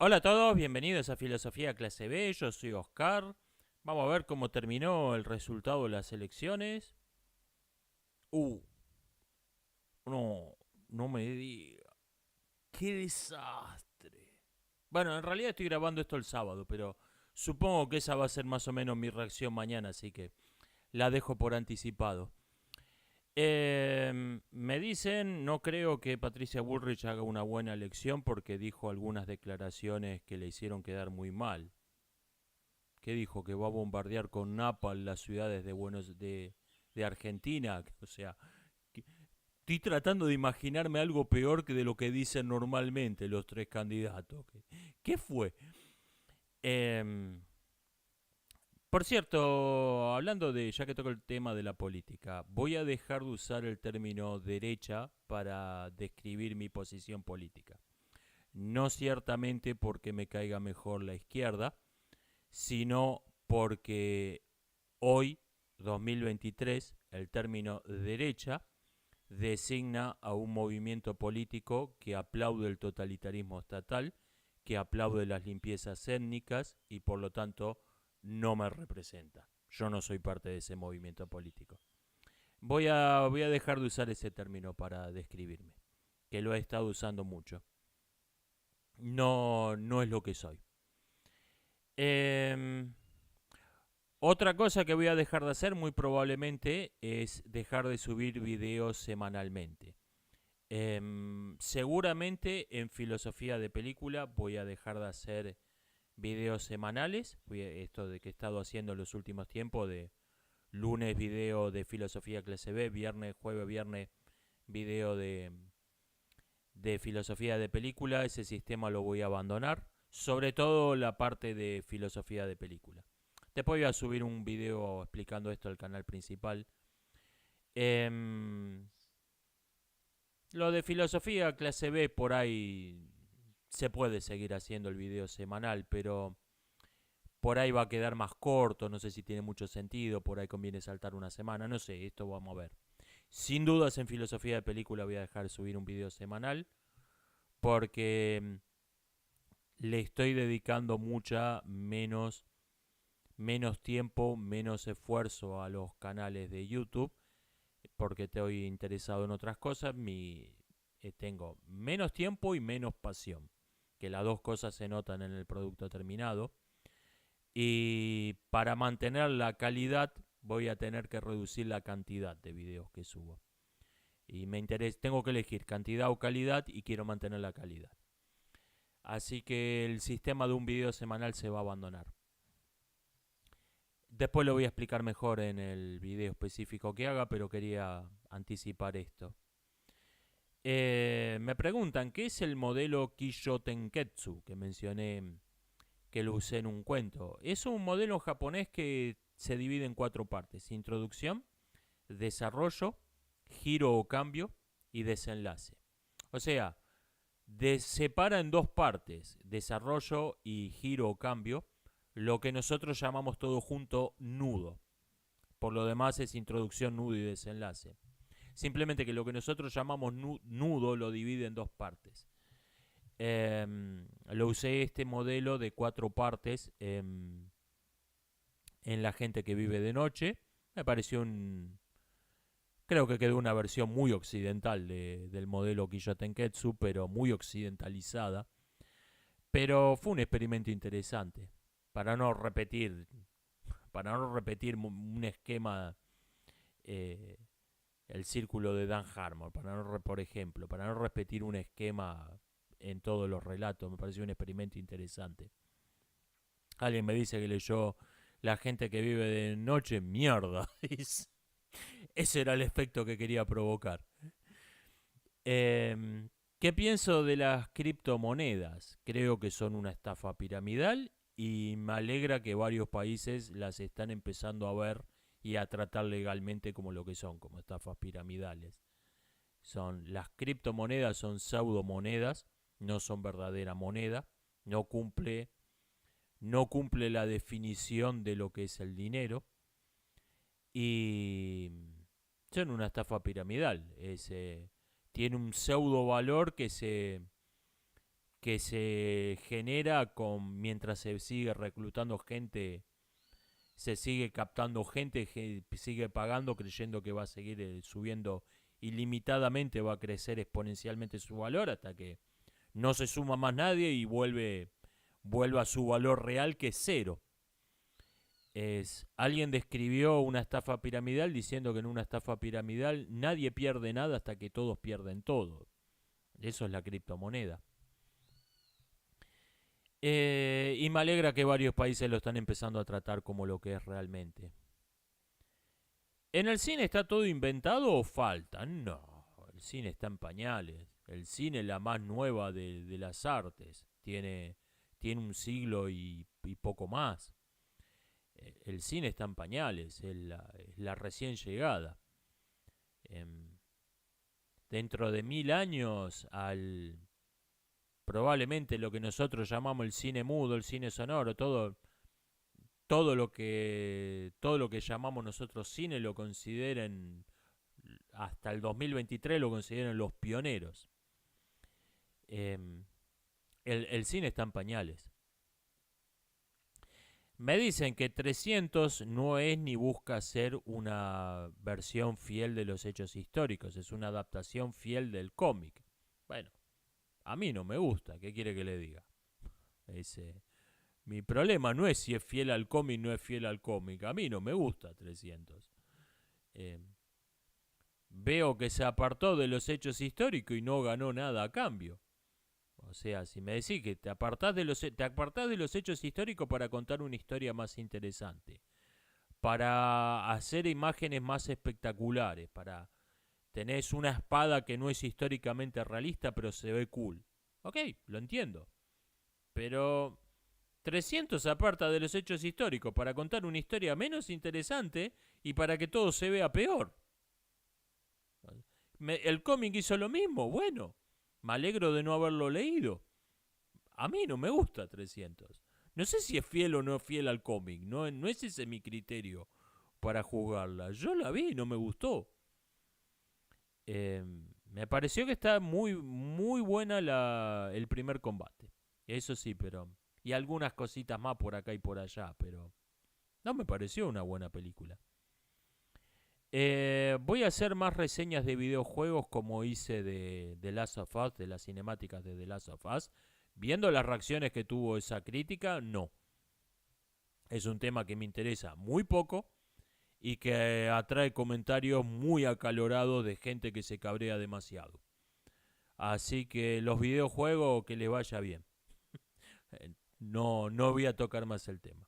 Hola a todos, bienvenidos a Filosofía Clase B, yo soy Oscar. Vamos a ver cómo terminó el resultado de las elecciones. Uh, no, no me diga. ¡Qué desastre! Bueno, en realidad estoy grabando esto el sábado, pero supongo que esa va a ser más o menos mi reacción mañana, así que la dejo por anticipado. Me dicen, no creo que Patricia Bullrich haga una buena elección porque dijo algunas declaraciones que le hicieron quedar muy mal. ¿Qué dijo? Que va a bombardear con napalm las ciudades de Argentina. O sea, estoy tratando de imaginarme algo peor que de lo que dicen normalmente los tres candidatos. ¿Qué fue? Em, por cierto, hablando de, ya que toco el tema de la política, voy a dejar de usar el término derecha para describir mi posición política. No ciertamente porque me caiga mejor la izquierda, sino porque hoy, 2023, el término derecha designa a un movimiento político que aplaude el totalitarismo estatal, que aplaude las limpiezas étnicas y por lo tanto no me representa. Yo no soy parte de ese movimiento político. Voy a dejar de usar ese término para describirme, que lo he estado usando mucho. No, no es lo que soy. Eh, Otra cosa que voy a dejar de hacer muy probablemente es dejar de subir videos semanalmente. Seguramente en filosofía de película voy a dejar de hacer videos semanales. Esto de que he estado haciendo en los últimos tiempos de lunes video de filosofía clase B, viernes, jueves, viernes video de filosofía de película. Ese sistema lo voy a abandonar. Sobre todo la parte de filosofía de película. Después voy a subir un video explicando esto al canal principal. Em, lo de filosofía clase B por ahí se puede seguir haciendo el video semanal, pero por ahí va a quedar más corto, no sé si tiene mucho sentido, por ahí conviene saltar una semana, no sé, esto vamos a ver. Sin dudas en filosofía de película voy a dejar de subir un video semanal porque le estoy dedicando mucha menos tiempo, menos esfuerzo a los canales de YouTube porque estoy interesado en otras cosas, tengo menos tiempo y menos pasión, que las dos cosas se notan en el producto terminado. Y para mantener la calidad voy a tener que reducir la cantidad de videos que subo. Y me interesa, tengo que elegir cantidad o calidad y quiero mantener la calidad. Así que el sistema de un video semanal se va a abandonar. Después lo voy a explicar mejor en el video específico que haga, pero quería anticipar esto. Me preguntan, ¿qué es el modelo Kisho Tenketsu que mencioné que lo usé en un cuento? Es un modelo japonés que se divide en cuatro partes: introducción, desarrollo, giro o cambio y desenlace. O sea, separa en dos partes, desarrollo y giro o cambio, lo que nosotros llamamos todo junto nudo. Por lo demás es introducción, nudo y desenlace. Simplemente que lo que nosotros llamamos nudo lo divide en dos partes. Lo usé este modelo de cuatro partes en La gente que vive de noche. Me pareció un... Creo que quedó una versión muy occidental del modelo Kiyo Tenketsu, pero muy occidentalizada. Pero fue un experimento interesante. Para no repetir, para no repetir un esquema, eh, el círculo de Dan Harmon, por ejemplo, para no repetir un esquema en todos los relatos, me pareció un experimento interesante. Alguien me dice que leyó La gente que vive de noche, mierda. Ese era el efecto que quería provocar. Eh, ¿Qué pienso de las criptomonedas? Creo que son una estafa piramidal y me alegra que varios países las están empezando a ver y a tratar legalmente como lo que son, como estafas piramidales. Las criptomonedas son pseudomonedas, no son verdadera moneda, no cumple, no cumple la definición de lo que es el dinero y son una estafa piramidal. Tiene un pseudo valor que se genera mientras se sigue reclutando gente, se sigue captando gente, sigue pagando creyendo que va a seguir subiendo ilimitadamente, va a crecer exponencialmente su valor hasta que no se suma más nadie y vuelve a su valor real, que es cero. Alguien describió una estafa piramidal diciendo que en una estafa piramidal nadie pierde nada hasta que todos pierden todo. Eso es la criptomoneda. Y me alegra que varios países lo están empezando a tratar como lo que es realmente. ¿En el cine está todo inventado o falta? No, el cine está en pañales. El cine es la más nueva de las artes. Tiene un siglo y poco más. El cine está en pañales, es la recién llegada. Em, Dentro de 1000 años, probablemente lo que nosotros llamamos el cine mudo, el cine sonoro, todo lo que llamamos nosotros cine lo consideren, hasta el 2023 lo consideren los pioneros. Em, el cine está en pañales. Me dicen que 300 no es ni busca ser una versión fiel de los hechos históricos, es una adaptación fiel del cómic. Bueno, a mí no me gusta, ¿qué quiere que le diga? Mi problema no es si es fiel al cómic o no es fiel al cómic, a mí no me gusta 300. Eh, Veo que se apartó de los hechos históricos y no ganó nada a cambio. O sea, si me decís que te apartás de los hechos históricos para contar una historia más interesante, para hacer imágenes más espectaculares, tenés una espada que no es históricamente realista, pero se ve cool. Ok, lo entiendo. Pero 300 se aparta de los hechos históricos para contar una historia menos interesante y para que todo se vea peor. El cómic hizo lo mismo, bueno, me alegro de no haberlo leído. A mí no me gusta 300. No sé si es fiel o no es fiel al cómic, no es ese mi criterio para juzgarla. Yo la vi y no me gustó. Me pareció que está muy, muy buena el primer combate. Eso sí, pero... Y algunas cositas más por acá y por allá, pero... No me pareció una buena película. Voy a hacer más reseñas de videojuegos como hice de The Last of Us, de las cinemáticas de The Last of Us. Viendo las reacciones que tuvo esa crítica, no. Es un tema que me interesa muy poco y que atrae comentarios muy acalorados de gente que se cabrea demasiado. Así que los videojuegos, que les vaya bien. No voy a tocar más el tema.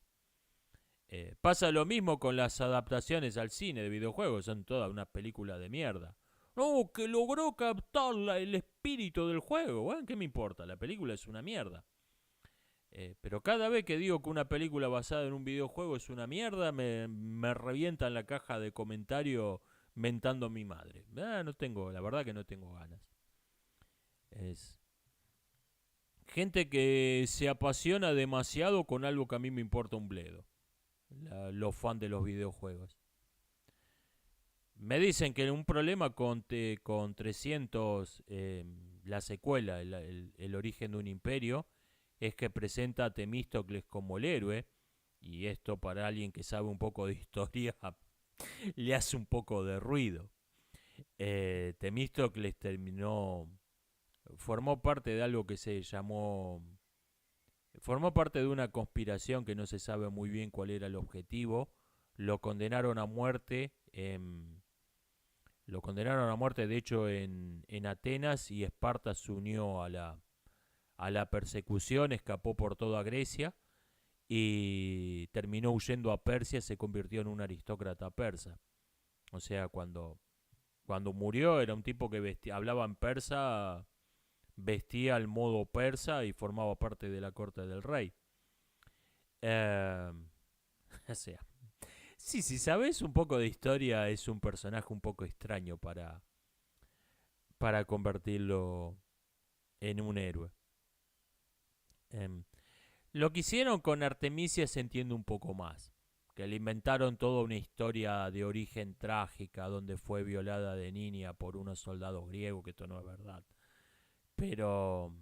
Pasa lo mismo con las adaptaciones al cine de videojuegos, son todas una película de mierda. No, que logró captar el espíritu del juego. Bueno, ¿qué me importa? La película es una mierda. Pero cada vez que digo que una película basada en un videojuego es una mierda, me revientan la caja de comentarios mentando a mi madre. La verdad que no tengo ganas. Es gente que se apasiona demasiado con algo que a mí me importa un bledo. Los fans de los videojuegos. Me dicen que un problema con 300, la secuela, el origen de un imperio, es que presenta a Temístocles como el héroe, y esto para alguien que sabe un poco de historia le hace un poco de ruido. Temístocles formó parte de algo que formó parte de una conspiración que no se sabe muy bien cuál era el objetivo. Lo condenaron a muerte. De hecho, en Atenas, y Esparta se unió a la persecución, escapó por toda Grecia y terminó huyendo a Persia, se convirtió en un aristócrata persa. O sea, cuando murió era un tipo que hablaba en persa, vestía al modo persa y formaba parte de la corte del rey. Eh, o sea, sí, si sabes un poco de historia, es un personaje un poco extraño para convertirlo en un héroe. Eh, lo que hicieron con Artemisia se entiende un poco más. Que le inventaron toda una historia de origen trágica donde fue violada de niña por unos soldados griegos, que esto no es verdad. Pero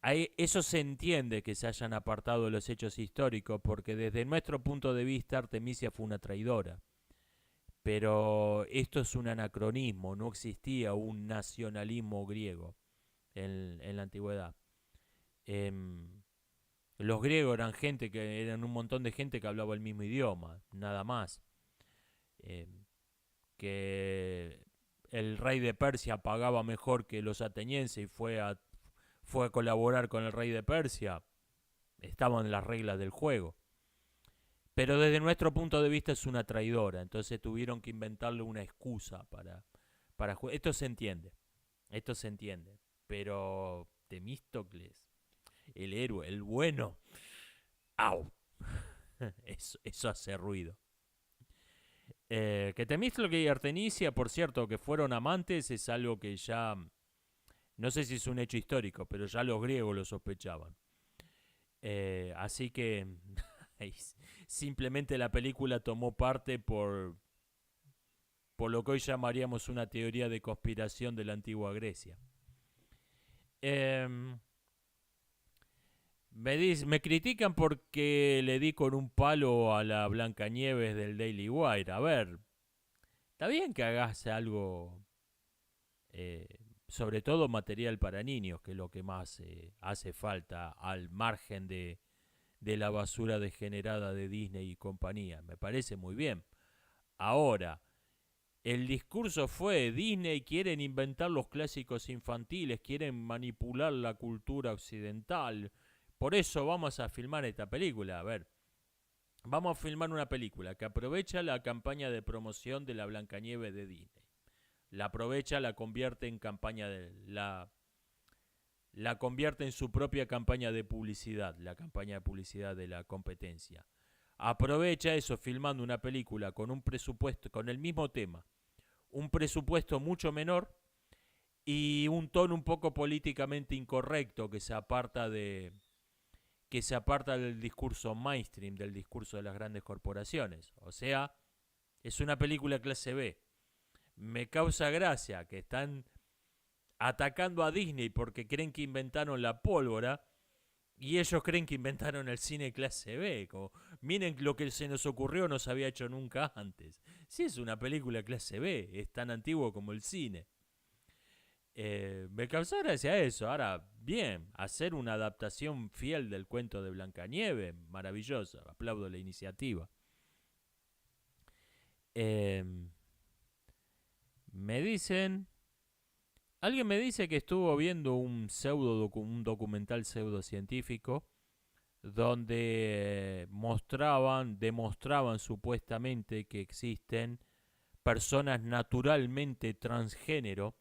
Eso se entiende que se hayan apartado de los hechos históricos, porque desde nuestro punto de vista Artemisia fue una traidora. Pero esto es un anacronismo, no existía un nacionalismo griego en la antigüedad. Em, los griegos eran gente que eran un montón de gente que hablaba el mismo idioma, nada más. Em, que el rey de Persia pagaba mejor que los atenienses y fue a colaborar con el rey de Persia, estaban en las reglas del juego. Pero desde nuestro punto de vista es una traidora, entonces tuvieron que inventarle una excusa para esto se entiende, esto se entiende. Pero Temístocles, el héroe, el bueno, ¡au! Eso hace ruido. Que Temístocles y Artemisia, por cierto, que fueron amantes, es algo que ya, no sé si es un hecho histórico, pero ya los griegos lo sospechaban. Así que simplemente la película tomó parte por lo que hoy llamaríamos una teoría de conspiración de la antigua Grecia. Eh, me critican porque le di con un palo a la Blancanieves del Daily Wire. A ver, está bien que hagas algo, eh, sobre todo material para niños, que es lo que más hace falta al margen de la basura degenerada de Disney y compañía. Me parece muy bien. Ahora, el discurso fue, Disney quieren inventar los clásicos infantiles, quieren manipular la cultura occidental. Por eso vamos a filmar esta película. A ver, vamos a filmar una película que aprovecha la campaña de promoción de la Blancanieves de Disney. La aprovecha, la convierte en campaña de la convierte en su propia campaña de publicidad, la campaña de publicidad de la competencia. Aprovecha eso filmando una película con un presupuesto, con el mismo tema, un presupuesto mucho menor y un tono un poco políticamente incorrecto que se aparta del discurso mainstream, del discurso de las grandes corporaciones. O sea, es una película clase B. Me causa gracia que están atacando a Disney porque creen que inventaron la pólvora y ellos creen que inventaron el cine clase B. Como, miren lo que se nos ocurrió, no se había hecho nunca antes. Sí, es una película clase B, es tan antiguo como el cine. Me causó gracia eso. Ahora, bien, hacer una adaptación fiel del cuento de Blancanieves, maravilloso, aplaudo la iniciativa. Eh, me dicen, alguien me dice que estuvo viendo un documental pseudocientífico donde demostraban supuestamente que existen personas naturalmente transgénero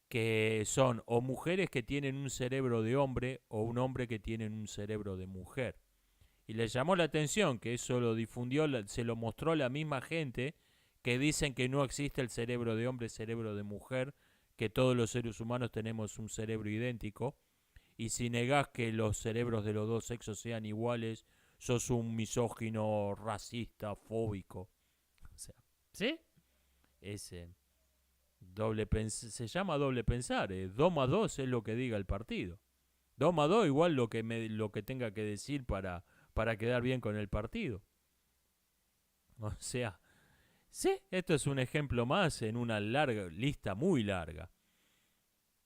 que son o mujeres que tienen un cerebro de hombre o un hombre que tiene un cerebro de mujer. Y les llamó la atención que eso lo difundió, se lo mostró la misma gente que dicen que no existe el cerebro de hombre, cerebro de mujer, que todos los seres humanos tenemos un cerebro idéntico. Y si negás que los cerebros de los dos sexos sean iguales, sos un misógino, racista, fóbico. O sea, ¿sí? Ese se llama doble pensar. 2 más 2 es lo que diga el partido. 2 más 2 igual lo que tenga que decir para quedar bien con el partido. O sea, sí, esto es un ejemplo más en una larga lista muy larga.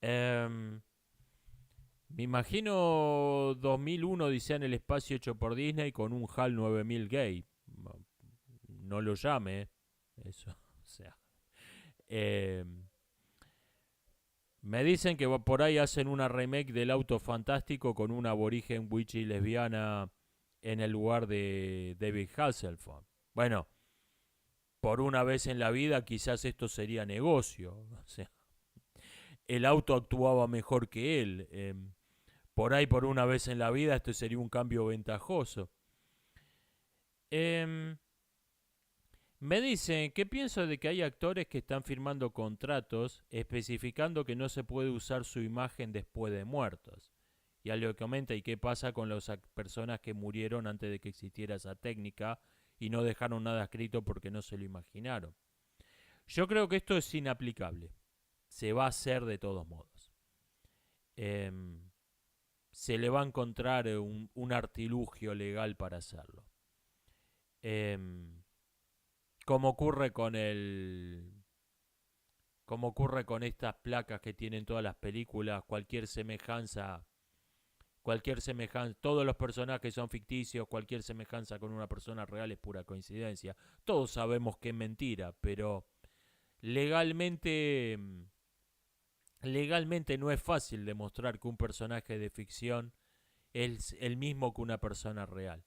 Me imagino 2001 Odisea en el espacio hecho por Disney con un HAL 9000 gay. No lo llame, eso. O sea, eh, me dicen que por ahí hacen una remake del Auto Fantástico con una aborigen witch y lesbiana en el lugar de David Hasselhoff. Bueno, por una vez en la vida quizás esto sería negocio. O sea, el auto actuaba mejor que él. Por ahí, por una vez en la vida, esto sería un cambio ventajoso. Eh, Me dicen, ¿qué pienso de que hay actores que están firmando contratos especificando que no se puede usar su imagen después de muertos? Y algo que comenta, ¿y qué pasa con las personas que murieron antes de que existiera esa técnica y no dejaron nada escrito porque no se lo imaginaron? Yo creo que esto es inaplicable. Se va a hacer de todos modos. Eh, se le va a encontrar un artilugio legal para hacerlo. Em, como ocurre con como ocurre con estas placas que tienen todas las películas, cualquier semejanza, todos los personajes son ficticios, cualquier semejanza con una persona real es pura coincidencia. Todos sabemos que es mentira, pero legalmente, legalmente no es fácil demostrar que un personaje de ficción es el mismo que una persona real.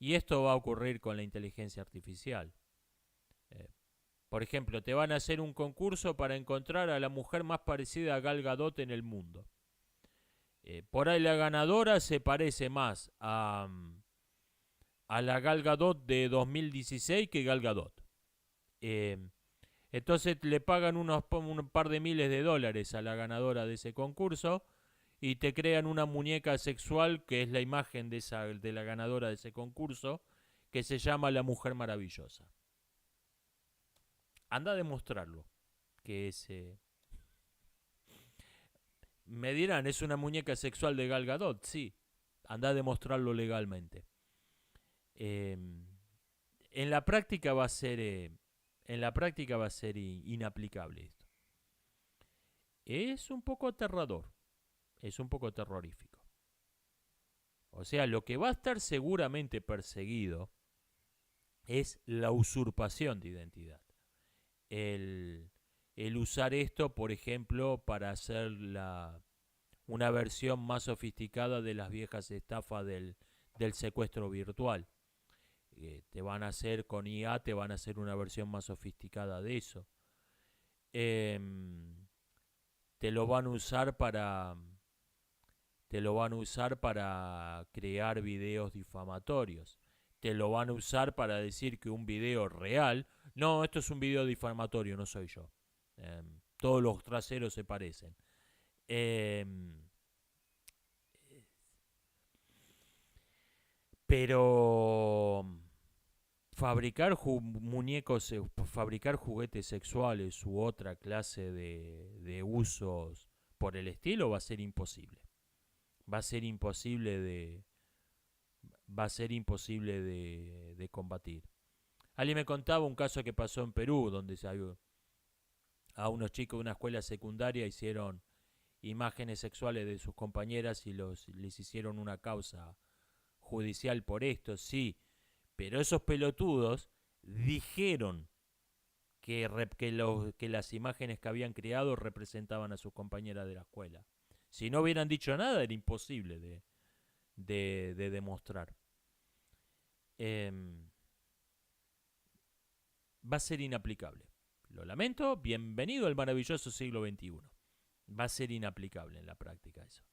Y esto va a ocurrir con la inteligencia artificial. Eh, por ejemplo, te van a hacer un concurso para encontrar a la mujer más parecida a Gal Gadot en el mundo. Por ahí la ganadora se parece más a la Gal Gadot de 2016 que Gal Gadot. Eh, entonces le pagan un par de miles de dólares a la ganadora de ese concurso y te crean una muñeca sexual que es la imagen de la ganadora de ese concurso, que se llama la Mujer Maravillosa. Anda a demostrarlo, que es... me dirán, ¿es una muñeca sexual de Gal Gadot? Sí, anda a demostrarlo legalmente. Eh, en la práctica va a ser... en la práctica va a ser inaplicable esto. Es un poco aterrador, es un poco terrorífico. O sea, lo que va a estar seguramente perseguido es la usurpación de identidad. El, el usar esto, por ejemplo, para hacer una versión más sofisticada de las viejas estafas del secuestro virtual. Te van a hacer con IA, te van a hacer una versión más sofisticada de eso. Eh, te lo van a usar para te lo van a usar para crear videos difamatorios. Te lo van a usar para decir que un video real, no, esto es un video difamatorio, no soy yo. Todos los traseros se parecen. Eh, pero fabricar juguetes sexuales u otra clase de usos por el estilo va a ser imposible. Va a ser imposible de va a ser imposible de combatir. Alguien me contaba un caso que pasó en Perú, donde a unos chicos de una escuela secundaria hicieron imágenes sexuales de sus compañeras y les hicieron una causa judicial por esto, sí, pero esos pelotudos dijeron que las imágenes que habían creado representaban a sus compañeras de la escuela. Si no hubieran dicho nada, era imposible de demostrar. Va a ser inaplicable. Lo lamento, bienvenido al maravilloso siglo XXI. Va a ser inaplicable en la práctica eso.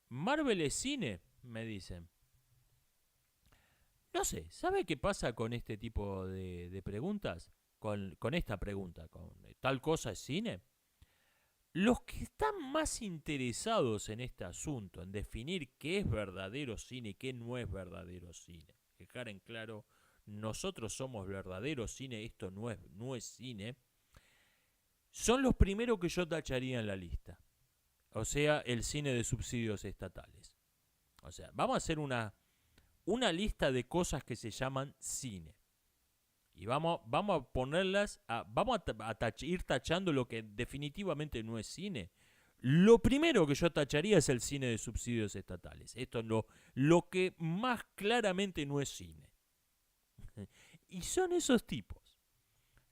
Marvel es cine, me dicen. No sé, ¿sabe qué pasa con este tipo de preguntas? Con esta pregunta, con ¿tal cosa es cine? Los que están más interesados en este asunto, en definir qué es verdadero cine y qué no es verdadero cine, dejar en claro, nosotros somos verdadero cine, esto no es cine, son los primeros que yo tacharía en la lista. O sea, el cine de subsidios estatales. O sea, vamos a hacer una lista de cosas que se llaman cine. Y vamos a ponerlas, vamos a ir tachando lo que definitivamente no es cine. Lo primero que yo tacharía es el cine de subsidios estatales. Esto es lo que más claramente no es cine. Y son esos tipos.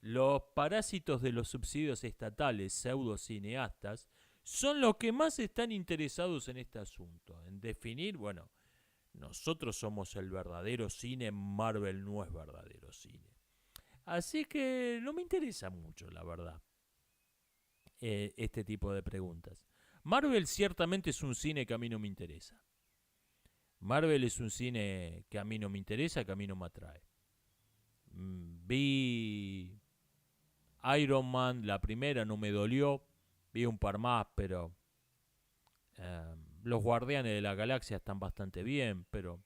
Los parásitos de los subsidios estatales, pseudocineastas, son los que más están interesados en este asunto. En definir, bueno, nosotros somos el verdadero cine, Marvel no es verdadero cine. Así que no me interesa mucho, la verdad, este tipo de preguntas. Marvel ciertamente es un cine que a mí no me interesa. Marvel es un cine que a mí no me interesa, que a mí no me atrae. Vi Iron Man, la primera, no me dolió. Vi un par más, pero los Guardianes de la Galaxia están bastante bien, pero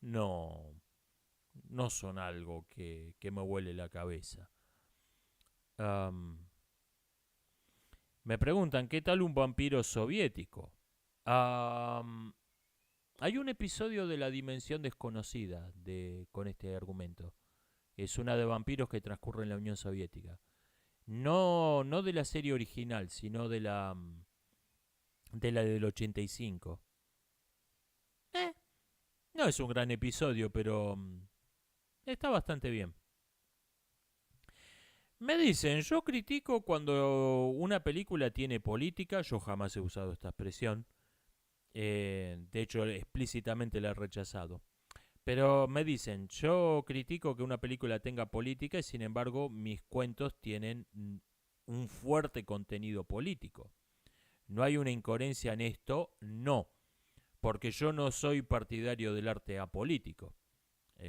no, no son algo que me huele la cabeza. Me preguntan, ¿qué tal un vampiro soviético? Am, Hay un episodio de La Dimensión Desconocida con este argumento. Es una de vampiros que transcurre en la Unión Soviética. No de la serie original, sino de la del 85. Eh, no es un gran episodio, pero está bastante bien. Me dicen, yo critico cuando una película tiene política, yo jamás he usado esta expresión, de hecho explícitamente la he rechazado. Pero me dicen, yo critico que una película tenga política y sin embargo mis cuentos tienen un fuerte contenido político. ¿No hay una incoherencia en esto? No, porque yo no soy partidario del arte apolítico.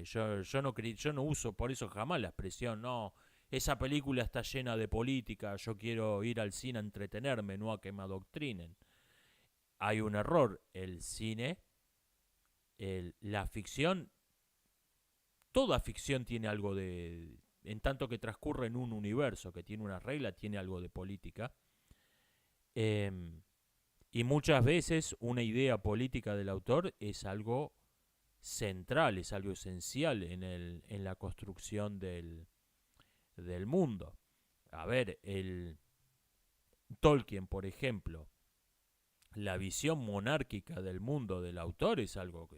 Yo no uso por eso jamás la expresión, no, esa película está llena de política, yo quiero ir al cine a entretenerme, no a que me adoctrinen. Hay un error, el cine, la ficción, toda ficción tiene algo de, en tanto que transcurre en un universo que tiene una regla, tiene algo de política. Em, y muchas veces una idea política del autor es algo central, es algo esencial en la construcción del mundo. A ver, el Tolkien, por ejemplo, la visión monárquica del mundo del autor es algo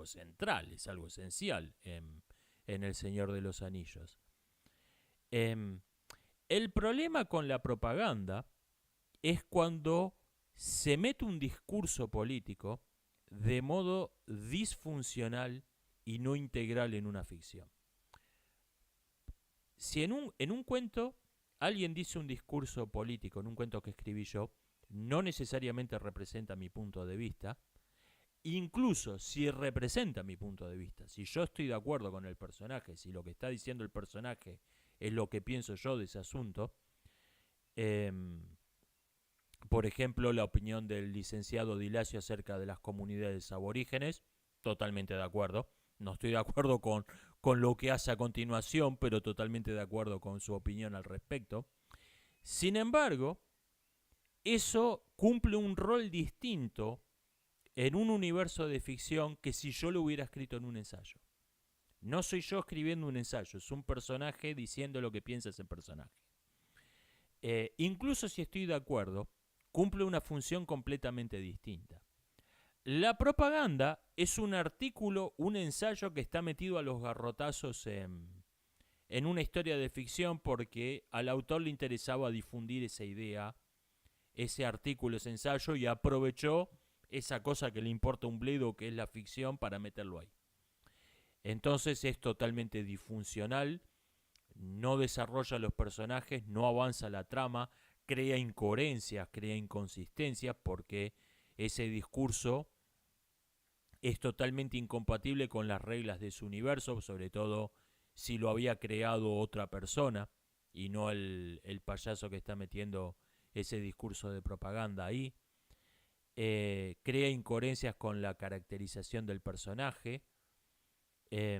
central, es algo esencial en El Señor de los Anillos. Em, el problema con la propaganda es cuando se mete un discurso político de modo disfuncional y no integral en una ficción. Si en un cuento alguien dice un discurso político, en un cuento que escribí yo, no necesariamente representa mi punto de vista, incluso si representa mi punto de vista, si yo estoy de acuerdo con el personaje, si lo que está diciendo el personaje es lo que pienso yo de ese asunto, eh, por ejemplo, la opinión del licenciado Dilacio acerca de las comunidades aborígenes, totalmente de acuerdo. No estoy de acuerdo con lo que hace a continuación, pero totalmente de acuerdo con su opinión al respecto. Sin embargo, eso cumple un rol distinto en un universo de ficción que si yo lo hubiera escrito en un ensayo. No soy yo escribiendo un ensayo, es un personaje diciendo lo que piensa ese personaje. Incluso si estoy de acuerdo, cumple una función completamente distinta. La propaganda es un artículo, un ensayo que está metido a los garrotazos en una historia de ficción porque al autor le interesaba difundir esa idea, ese artículo, ese ensayo, y aprovechó esa cosa que le importa un bledo, que es la ficción, para meterlo ahí. Entonces es totalmente disfuncional, no desarrolla los personajes, no avanza la trama, crea incoherencias, crea inconsistencias, porque ese discurso es totalmente incompatible con las reglas de su universo, sobre todo si lo había creado otra persona y no el payaso que está metiendo ese discurso de propaganda ahí. Crea incoherencias con la caracterización del personaje. Eh,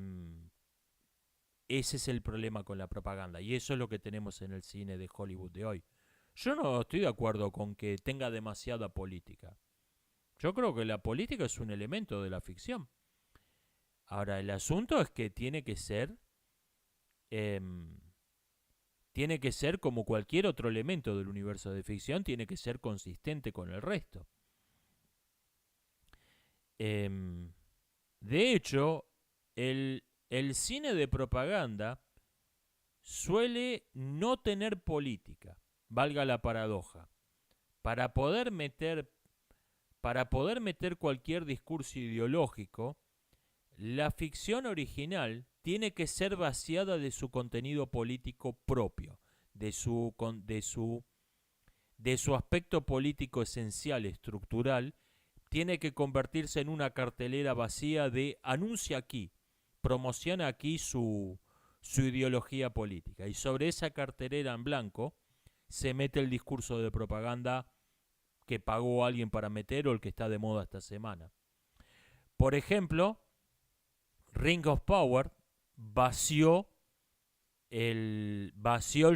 Ese es el problema con la propaganda y eso es lo que tenemos en el cine de Hollywood de hoy. Yo no estoy de acuerdo con que tenga demasiada política. Yo creo que la política es un elemento de la ficción. Ahora, el asunto es que eh, tiene que ser como cualquier otro elemento del universo de ficción, tiene que ser consistente con el resto. Eh, de hecho, el cine de propaganda suele no tener política, valga la paradoja. Para poder meter, para poder meter cualquier discurso ideológico, la ficción original tiene que ser vaciada de su contenido político propio, de su aspecto político esencial, estructural, tiene que convertirse en una cartelera vacía de anuncia aquí, promociona aquí su ideología política. Y sobre esa cartelera en blanco se mete el discurso de propaganda que pagó alguien para meter o el que está de moda esta semana. Por ejemplo, Ring of Power vació el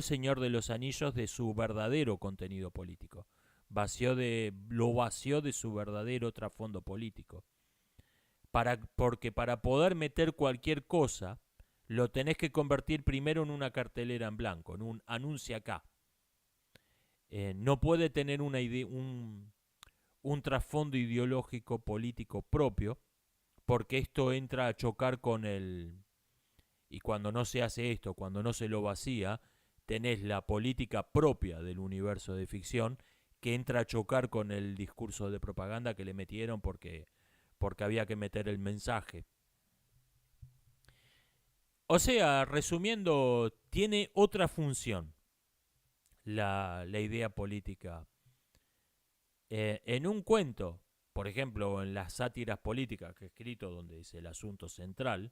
Señor de los Anillos de su verdadero contenido político. Lo vació de su verdadero trasfondo político. Porque para poder meter cualquier cosa, lo tenés que convertir primero en una cartelera en blanco, en un anuncia acá. No puede tener un trasfondo ideológico político propio, porque esto entra a chocar con el... Y cuando no se hace esto, cuando no se lo vacía, tenés la política propia del universo de ficción que entra a chocar con el discurso de propaganda que le metieron porque había que meter el mensaje. O sea, resumiendo, tiene otra función la idea política. En un cuento, por ejemplo, en las sátiras políticas que he escrito, donde es el asunto central,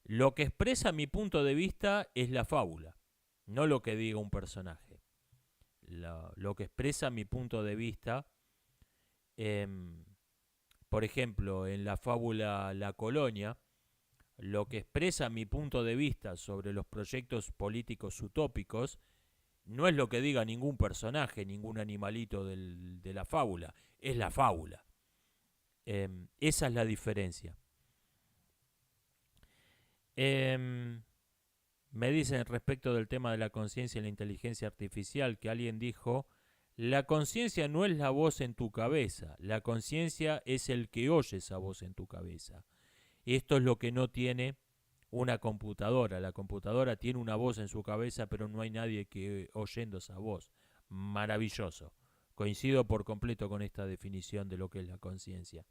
lo que expresa mi punto de vista es la fábula, no lo que diga un personaje. Lo que expresa mi punto de vista, eh, por ejemplo, en la fábula La Colonia, lo que expresa mi punto de vista sobre los proyectos políticos utópicos no es lo que diga ningún personaje, ningún animalito de la fábula, es la fábula. Esa es la diferencia. Me dicen respecto del tema de la conciencia y la inteligencia artificial que alguien dijo, la conciencia no es la voz en tu cabeza, la conciencia es el que oye esa voz en tu cabeza. Esto es lo que no tiene una computadora. La computadora tiene una voz en su cabeza, pero no hay nadie que oyendo esa voz. Maravilloso. Coincido por completo con esta definición de lo que es la conciencia.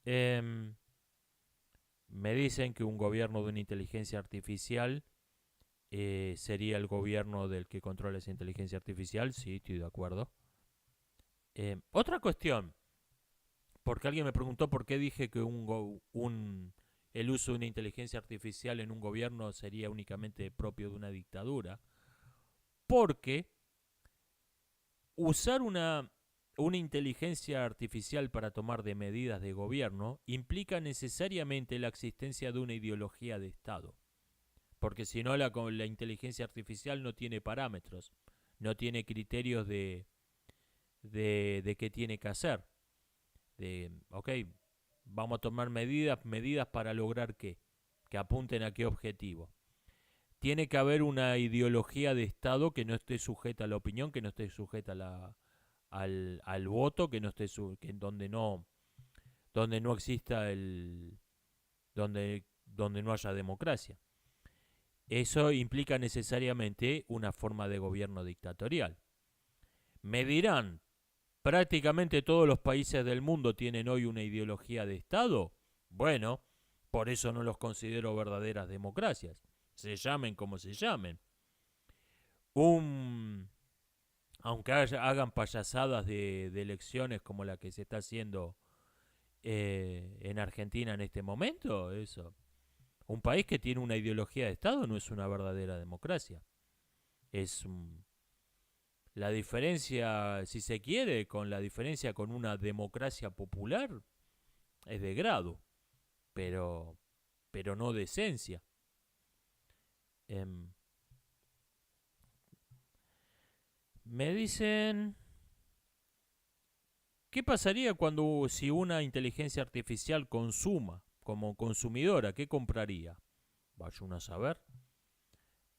Me dicen que un gobierno de una inteligencia artificial sería el gobierno del que controla esa inteligencia artificial. Sí, estoy de acuerdo. Otra cuestión, porque alguien me preguntó por qué dije que el uso de una inteligencia artificial en un gobierno sería únicamente propio de una dictadura. Porque usar una inteligencia artificial para tomar de medidas de gobierno implica necesariamente la existencia de una ideología de Estado. Porque si no, la inteligencia artificial no tiene parámetros, no tiene criterios de qué tiene que hacer. Ok, vamos a tomar medidas para lograr qué, que apunten a qué objetivo. Tiene que haber una ideología de Estado que no esté sujeta a la opinión, que no esté sujeta al voto, que no esté donde no exista donde no haya democracia. Eso implica necesariamente una forma de gobierno dictatorial. Me dirán, prácticamente todos los países del mundo tienen hoy una ideología de Estado. Bueno, por eso no los considero verdaderas democracias. Se llamen como se llamen. Aunque hagan payasadas de elecciones como la que se está haciendo en Argentina en este momento, eso. Un país que tiene una ideología de Estado no es una verdadera democracia. Es la diferencia, si se quiere, con la diferencia con una democracia popular es de grado, pero no de esencia. Me dicen, ¿qué pasaría si una inteligencia artificial consuma como consumidora? ¿Qué compraría? Vaya uno a saber.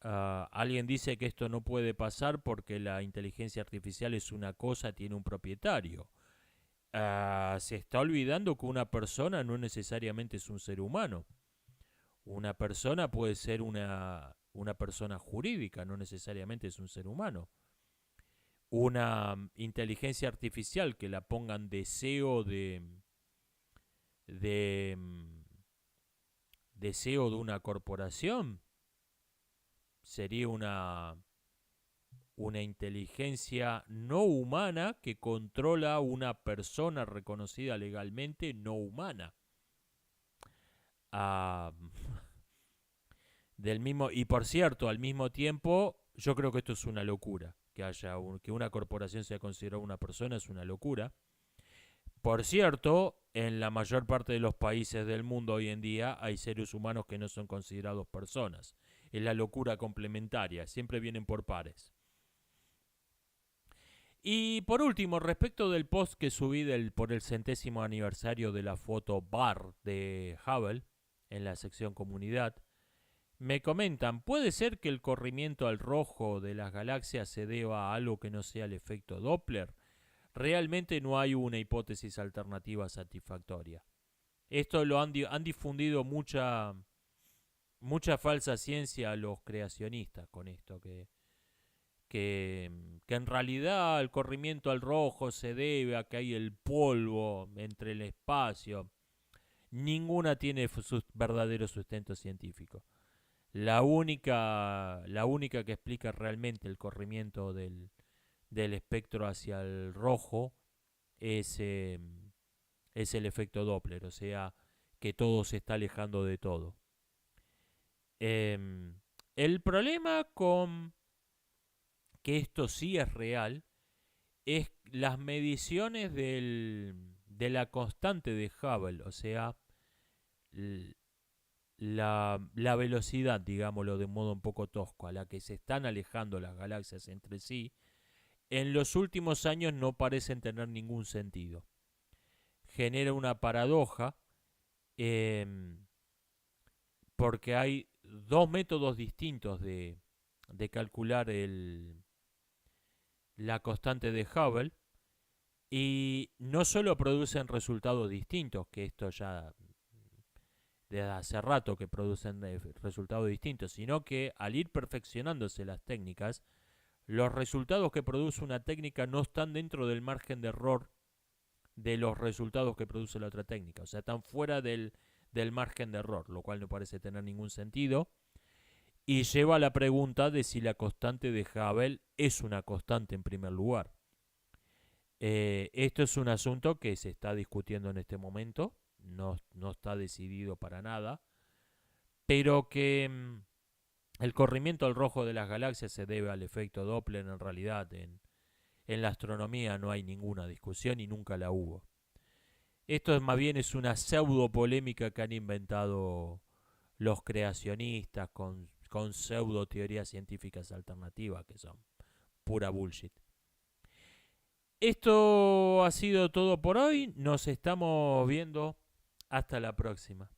Alguien dice que esto no puede pasar porque la inteligencia artificial es una cosa, tiene un propietario. Se está olvidando que una persona no necesariamente es un ser humano. Una persona puede ser una persona jurídica, no necesariamente es un ser humano. Una inteligencia artificial que la pongan deseo de deseo de una corporación sería una inteligencia no humana que controla una persona reconocida legalmente no humana. Y por cierto, al mismo tiempo, yo creo que esto es una locura. Que una corporación sea considerada una persona es una locura. Por cierto, en la mayor parte de los países del mundo hoy en día hay seres humanos que no son considerados personas. Es la locura complementaria, siempre vienen por pares. Y por último, respecto del post que subí por el 100º aniversario de la foto bar de Hubble en la sección comunidad, me comentan, ¿puede ser que el corrimiento al rojo de las galaxias se deba a algo que no sea el efecto Doppler? Realmente no hay una hipótesis alternativa satisfactoria. Esto lo han difundido mucha falsa ciencia a los creacionistas con esto, que en realidad el corrimiento al rojo se debe a que hay el polvo entre el espacio. Ninguna tiene su verdadero sustento científico. La única que explica realmente el corrimiento del espectro hacia el rojo es el efecto Doppler, o sea, que todo se está alejando de todo. El problema con que esto sí es real es las mediciones de la constante de Hubble, o sea, la velocidad, digámoslo de modo un poco tosco, a la que se están alejando las galaxias entre sí, en los últimos años no parecen tener ningún sentido. Genera una paradoja eh, porque hay dos métodos distintos de calcular la constante de Hubble y no solo producen resultados distintos, que esto ya desde hace rato que producen resultados distintos, sino que al ir perfeccionándose las técnicas, los resultados que produce una técnica no están dentro del margen de error de los resultados que produce la otra técnica, o sea, están fuera del margen de error, lo cual no parece tener ningún sentido, y lleva a la pregunta de si la constante de Hubble es una constante en primer lugar. Esto es un asunto que se está discutiendo en este momento, no está decidido para nada, pero que el corrimiento al rojo de las galaxias se debe al efecto Doppler. En realidad en la astronomía no hay ninguna discusión y nunca la hubo. Esto más bien es una pseudo polémica que han inventado los creacionistas con pseudo teorías científicas alternativas que son pura bullshit. Esto ha sido todo por hoy. Nos estamos viendo. Hasta la próxima.